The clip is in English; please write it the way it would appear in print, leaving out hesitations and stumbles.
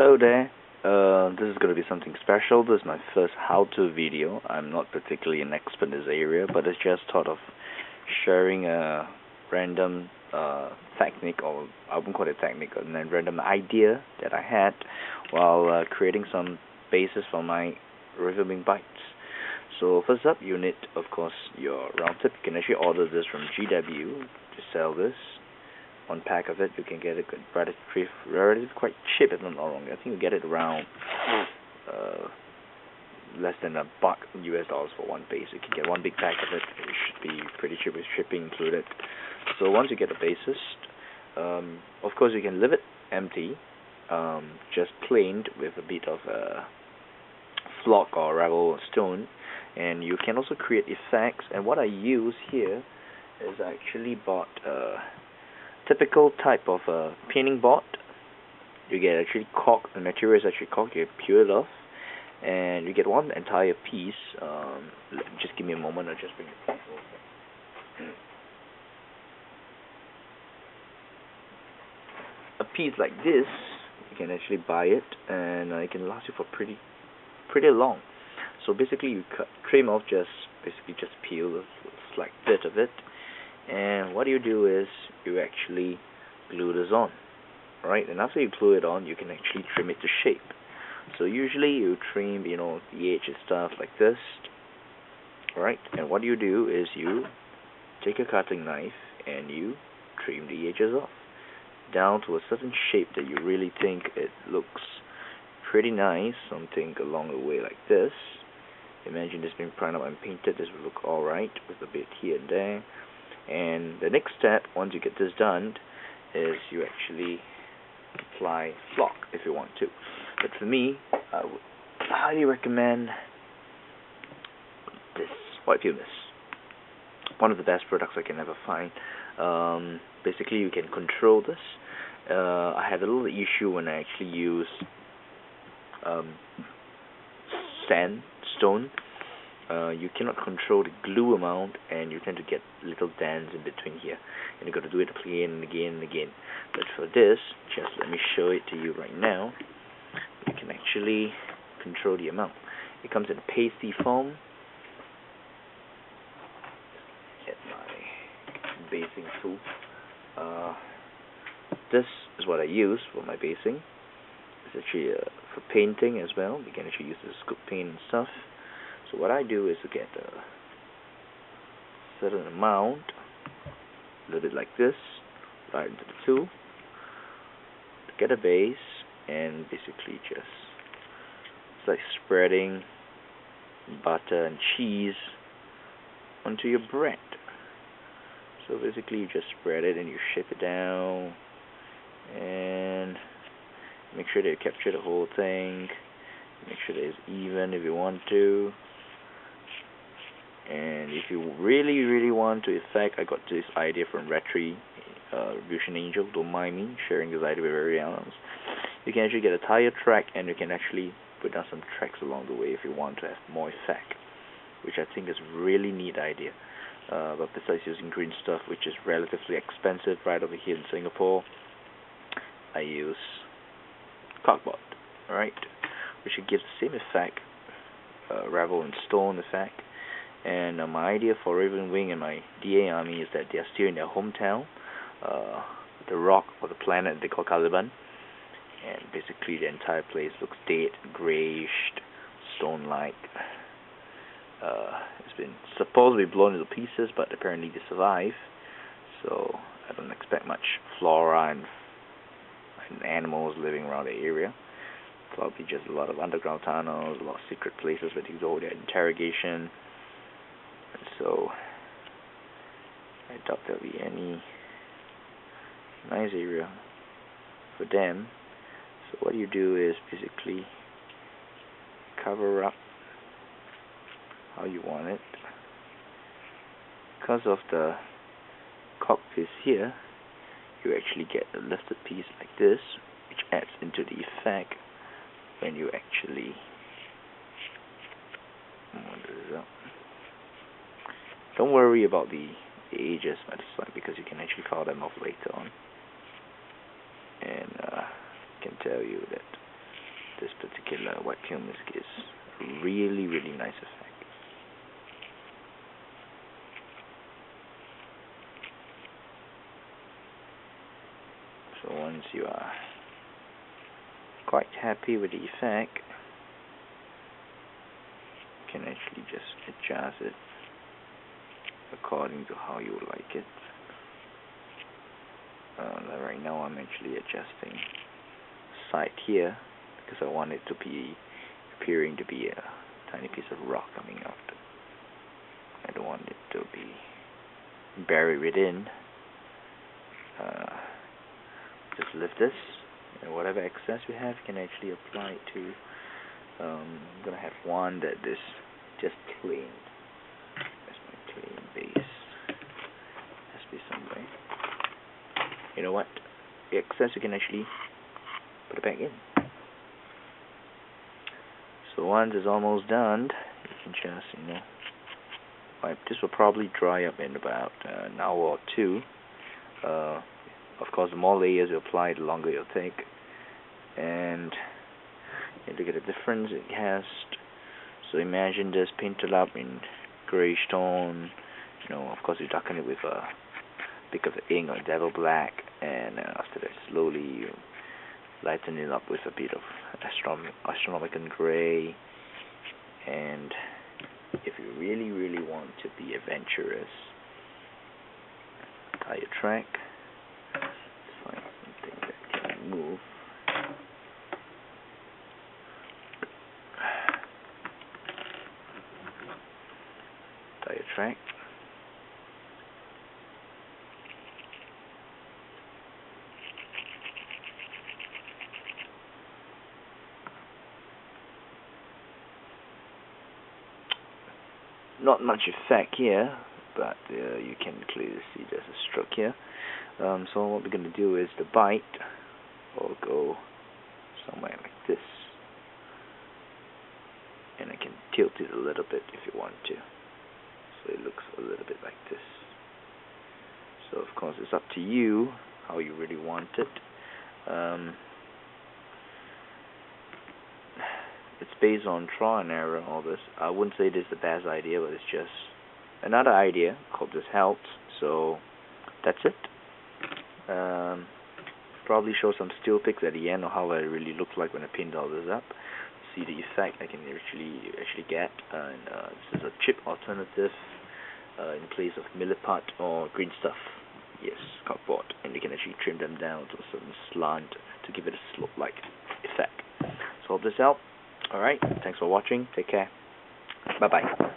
Hello there. This is going to be something special. This is my first how-to video. I'm not particularly an expert in this area, but it's just thought of sharing a random technique, or I wouldn't call it technique, a random idea that I had while creating some bases for my revealing bites. So first up, you need, of course, your round tip. You can actually order this from GW to sell this. One pack of it, you can get it relatively quite cheap, if I'm not wrong. I think you get it around less than $1 US for one base. You can get one big pack of it. It should be pretty cheap with shipping included. So once you get the bases, of course you can leave it empty, just planed with a bit of flock or rubble or stone, and you can also create effects. And what I use here is I actually bought typical type of painting board. You get actually cork, the material is actually cork, you peel it off, and you get one entire piece. Just give me a moment, I'll just bring it back over. A piece like this, you can actually buy it, and it can last you for pretty long. So basically you trim off just peel a slight bit of it, and what you do is you actually glue this on, right? And after you glue it on, you can actually trim it to shape. So usually you trim, the edge and stuff like this, right? And what you do is you take a cutting knife and you trim the edges off down to a certain shape that you really think it looks pretty nice, something along the way like this. Imagine this being primed up and painted. This will look alright with a bit here and there. And the next step, once you get this done, is you actually apply flock if you want to. But for me, I would highly recommend this white pumice. One of the best products I can ever find. Basically, you can control this. I had a little issue when I actually used sandstone. You cannot control the glue amount, and you tend to get little dents in between here, and you got to do it again and again and again. But for this, just let me show it to you right now. You can actually control the amount. It comes in a pasty form. Get my basing tool. This is what I use for my basing. It's actually for painting as well. You can actually use this scoop paint and stuff. So what I do is to get a certain amount, a little bit like this, right into the tool, to get a base, and basically just, it's like spreading butter and cheese onto your bread. So basically you just spread it and you shape it down, and make sure that you capture the whole thing. Make sure that it's even if you want to. And if you really want to effect, I got this idea from Retribution Angel, don't mind me sharing this idea with everyone else. You can actually get a tire track, and you can actually put down some tracks along the way if you want to have more effect, which I think is a really neat idea. But besides using green stuff, which is relatively expensive right over here in Singapore, I use cardboard, right? Which gives the same effect, rubble and stone effect. And my idea for Raven Wing and my DA army is that they are still in their hometown, the rock or the planet they call Caliban, and basically the entire place looks dead, greyish, stone-like. It's been supposedly blown into pieces, but apparently they survive. So I don't expect much flora and animals living around the area. Probably just a lot of underground tunnels, a lot of secret places where they do their interrogation. And so I doubt there'll be any nice area for them. So what you do is basically cover up how you want it. Because of the cockpit here, you actually get a lifted piece like this, which adds into the effect when you actually don't worry about the edges by the side, because you can actually file them off later on. And I can tell you that particular white pumice gives a really, really nice effect. So once you are quite happy with the effect, you can actually just adjust it according to how you like it. Right now I'm actually adjusting side here because I want it to be appearing to be a tiny piece of rock coming out. I don't want it to be buried within. Just lift this, and whatever excess we have, you can actually apply it to. I'm gonna have one that is just plain. That's my plain base. Has to be somewhere. You know what? The excess you can actually put it back in. So once it's almost done, you can just, wipe. This will probably dry up in about an hour or two. Of course, the more layers you apply, the longer it'll take. And look at the difference it has. So imagine this painted up in grayish tone. Of course, you darken it with a bit of ink or devil black, and after that, slowly you lighten it up with a bit of astronomical gray. And if you really, really want to be adventurous, tie your track. Find something that can move. Tie your track. Not much effect here, but you can clearly see there's a stroke here. So what we're going to do is the bite will go somewhere like this, and I can tilt it a little bit if you want to, so it looks a little bit like this. So of course it's up to you how you really want it. It's based on trial and error, all this. I wouldn't say this is the best idea, but it's just another idea. Hope this helps. So that's it. Probably show some still pics at the end of how it really looks like when I pinned all this up. See the effect I can actually get. And this is a chip alternative in place of milliput or green stuff. Yes, cardboard, and you can actually trim them down to a certain slant to give it a slope-like effect. So hope this helped. Alright, thanks for watching. Take care. Bye-bye.